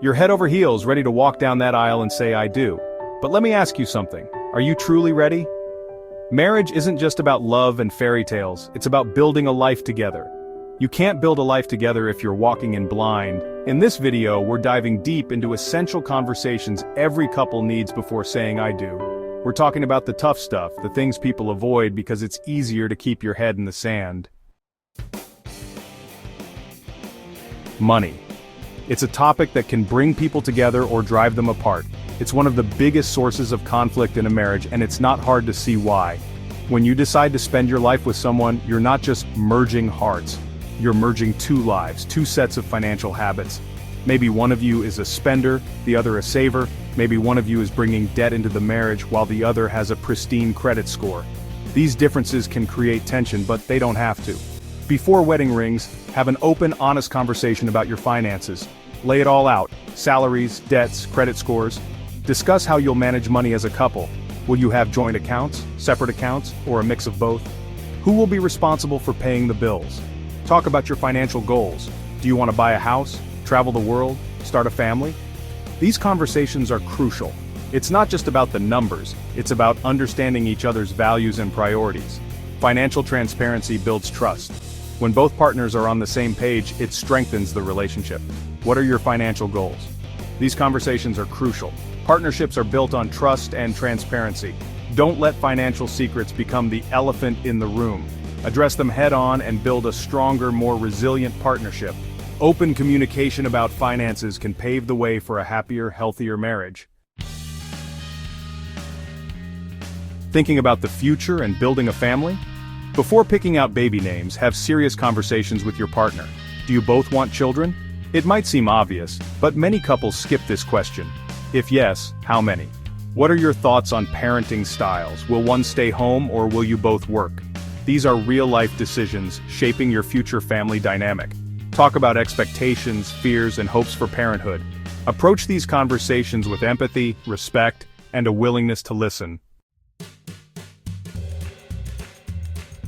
You're head over heels ready to walk down that aisle and say I do. But let me ask you something. Are you truly ready? Marriage isn't just about love and fairy tales, it's about building a life together. You can't build a life together if you're walking in blind. In this video, we're diving deep into essential conversations every couple needs before saying I do. We're talking about the tough stuff, the things people avoid because it's easier to keep your head in the sand. Money. It's a topic that can bring people together or drive them apart. It's one of the biggest sources of conflict in a marriage, and it's not hard to see why. When you decide to spend your life with someone, you're not just merging hearts. You're merging two lives, two sets of financial habits. Maybe one of you is a spender, the other a saver. Maybe one of you is bringing debt into the marriage while the other has a pristine credit score. These differences can create tension, but they don't have to. Before wedding rings, have an open, honest conversation about your finances. Lay it all out: salaries, debts, credit scores. Discuss how you'll manage money as a couple. Will you have joint accounts, separate accounts, or a mix of both? Who will be responsible for paying the bills? Talk about your financial goals. Do you want to buy a house, travel the world, start a family? These conversations are crucial. It's not just about the numbers, it's about understanding each other's values and priorities. Financial transparency builds trust. When both partners are on the same page, it strengthens the relationship. What are your financial goals? These conversations are crucial. Partnerships are built on trust and transparency. Don't let financial secrets become the elephant in the room. Address them head-on and build a stronger, more resilient partnership. Open communication about finances can pave the way for a happier, healthier marriage. Thinking about the future and building a family? Before picking out baby names, have serious conversations with your partner. Do you both want children? It might seem obvious, but many couples skip this question. If yes, how many? What are your thoughts on parenting styles? Will one stay home or will you both work? These are real-life decisions shaping your future family dynamic. Talk about expectations, fears, and hopes for parenthood. Approach these conversations with empathy, respect, and a willingness to listen.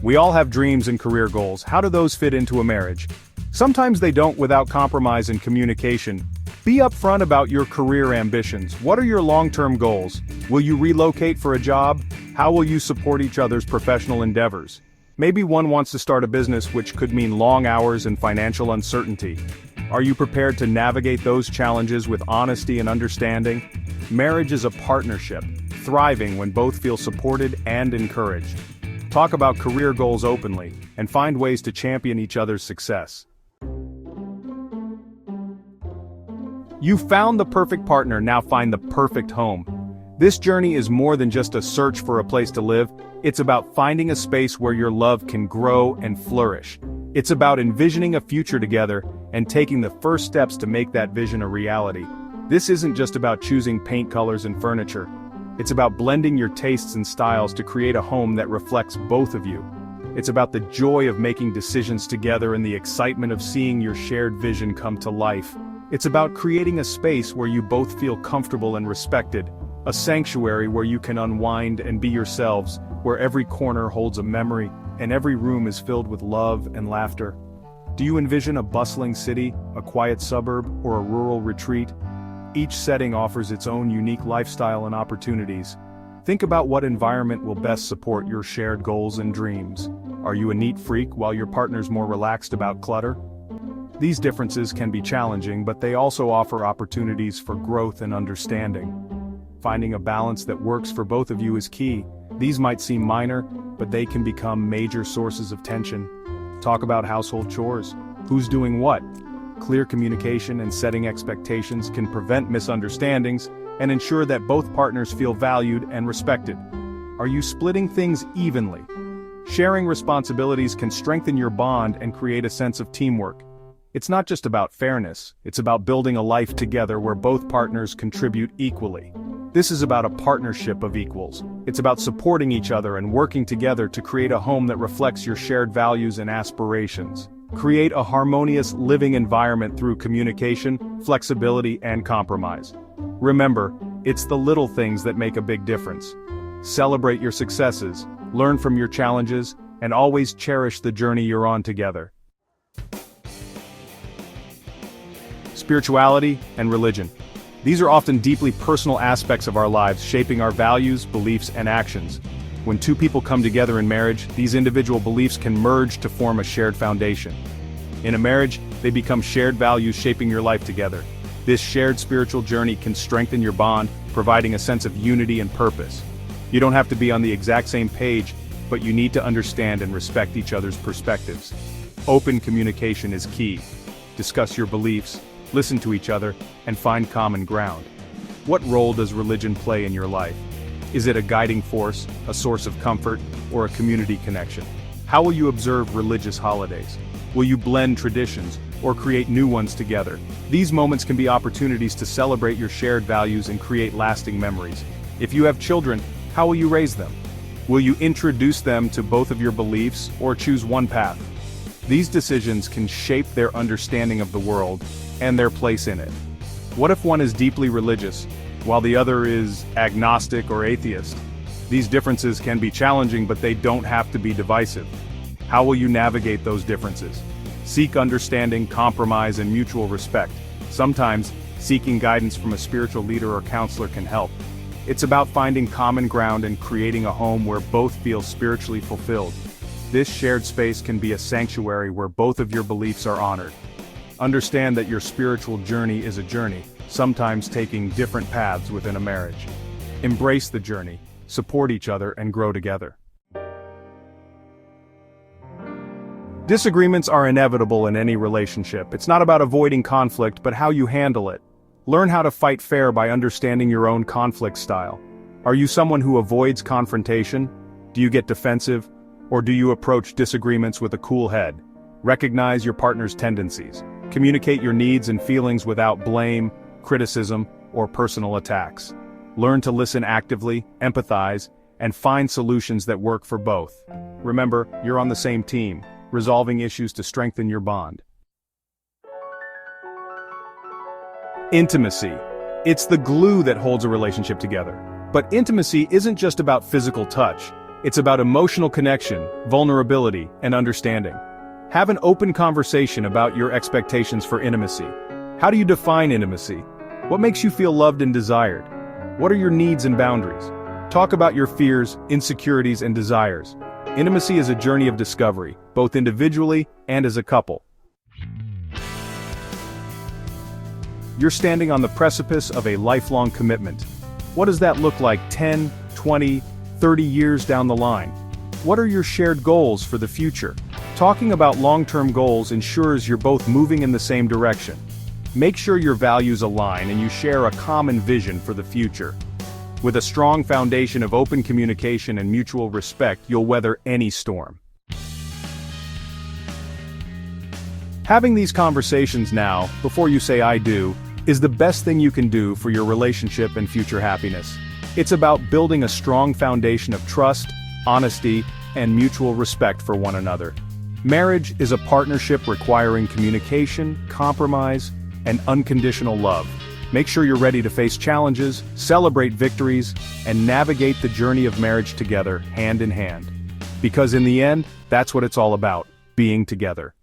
We all have dreams and career goals. How do those fit into a marriage? Sometimes they don't without compromise and communication. Be upfront about your career ambitions. What are your long-term goals? Will you relocate for a job? How will you support each other's professional endeavors? Maybe one wants to start a business, which could mean long hours and financial uncertainty. Are you prepared to navigate those challenges with honesty and understanding? Marriage is a partnership, thriving when both feel supported and encouraged. Talk about career goals openly, and find ways to champion each other's success. You found the perfect partner, now find the perfect home. This journey is more than just a search for a place to live, it's about finding a space where your love can grow and flourish. It's about envisioning a future together and taking the first steps to make that vision a reality. This isn't just about choosing paint colors and furniture. It's about blending your tastes and styles to create a home that reflects both of you. It's about the joy of making decisions together and the excitement of seeing your shared vision come to life. It's about creating a space where you both feel comfortable and respected, a sanctuary where you can unwind and be yourselves, where every corner holds a memory and every room is filled with love and laughter. Do you envision a bustling city, a quiet suburb, or a rural retreat? Each setting offers its own unique lifestyle and opportunities. Think about what environment will best support your shared goals and dreams. Are you a neat freak while your partner's more relaxed about clutter? These differences can be challenging, but they also offer opportunities for growth and understanding. Finding a balance that works for both of you is key. These might seem minor, but they can become major sources of tension. Talk about household chores. Who's doing what? Clear communication and setting expectations can prevent misunderstandings and ensure that both partners feel valued and respected. Are you splitting things evenly? Sharing responsibilities can strengthen your bond and create a sense of teamwork. It's not just about fairness, it's about building a life together where both partners contribute equally. This is about a partnership of equals. It's about supporting each other and working together to create a home that reflects your shared values and aspirations. Create a harmonious living environment through communication, flexibility, and compromise. Remember, it's the little things that make a big difference. Celebrate your successes, learn from your challenges, and always cherish the journey you're on together. spirituality, and religion. These are often deeply personal aspects of our lives, shaping our values, beliefs, and actions. When two people come together in marriage, these individual beliefs can merge to form a shared foundation. In a marriage, they become shared values shaping your life together. This shared spiritual journey can strengthen your bond, providing a sense of unity and purpose. You don't have to be on the exact same page, but you need to understand and respect each other's perspectives. Open communication is key. Discuss your beliefs, listen to each other, and find common ground. What role does religion play in your life? Is it a guiding force, a source of comfort, or a community connection? How will you observe religious holidays? Will you blend traditions, or create new ones together? These moments can be opportunities to celebrate your shared values and create lasting memories. If you have children, how will you raise them? Will you introduce them to both of your beliefs, or choose one path? These decisions can shape their understanding of the world and their place in it. What if one is deeply religious, while the other is agnostic or atheist? These differences can be challenging, but they don't have to be divisive. How will you navigate those differences? Seek understanding, compromise, and mutual respect. Sometimes, seeking guidance from a spiritual leader or counselor can help. It's about finding common ground and creating a home where both feel spiritually fulfilled. This shared space can be a sanctuary where both of your beliefs are honored. Understand that your spiritual journey is a journey, sometimes taking different paths within a marriage. Embrace the journey, support each other, and grow together. Disagreements are inevitable in any relationship. It's not about avoiding conflict, but how you handle it. Learn how to fight fair by understanding your own conflict style. Are you someone who avoids confrontation? Do you get defensive? Or do you approach disagreements with a cool head? Recognize your partner's tendencies. Communicate your needs and feelings without blame, criticism, or personal attacks. Learn to listen actively, empathize, and find solutions that work for both. Remember, you're on the same team, resolving issues to strengthen your bond. Intimacy. It's the glue that holds a relationship together. But intimacy isn't just about physical touch. It's about emotional connection, vulnerability, and understanding. Have an open conversation about your expectations for intimacy. How do you define intimacy? What makes you feel loved and desired? What are your needs and boundaries? Talk about your fears, insecurities, and desires. Intimacy is a journey of discovery, both individually and as a couple. You're standing on the precipice of a lifelong commitment. What does that look like 10, 20, 30 years down the line? What are your shared goals for the future? Talking about long-term goals ensures you're both moving in the same direction. Make sure your values align and you share a common vision for the future. With a strong foundation of open communication and mutual respect, you'll weather any storm. Having these conversations now, before you say "I do," is the best thing you can do for your relationship and future happiness. It's about building a strong foundation of trust, honesty, and mutual respect for one another. Marriage is a partnership requiring communication, compromise, and unconditional love. Make sure you're ready to face challenges, celebrate victories, and navigate the journey of marriage together, hand in hand. Because in the end, that's what it's all about, being together.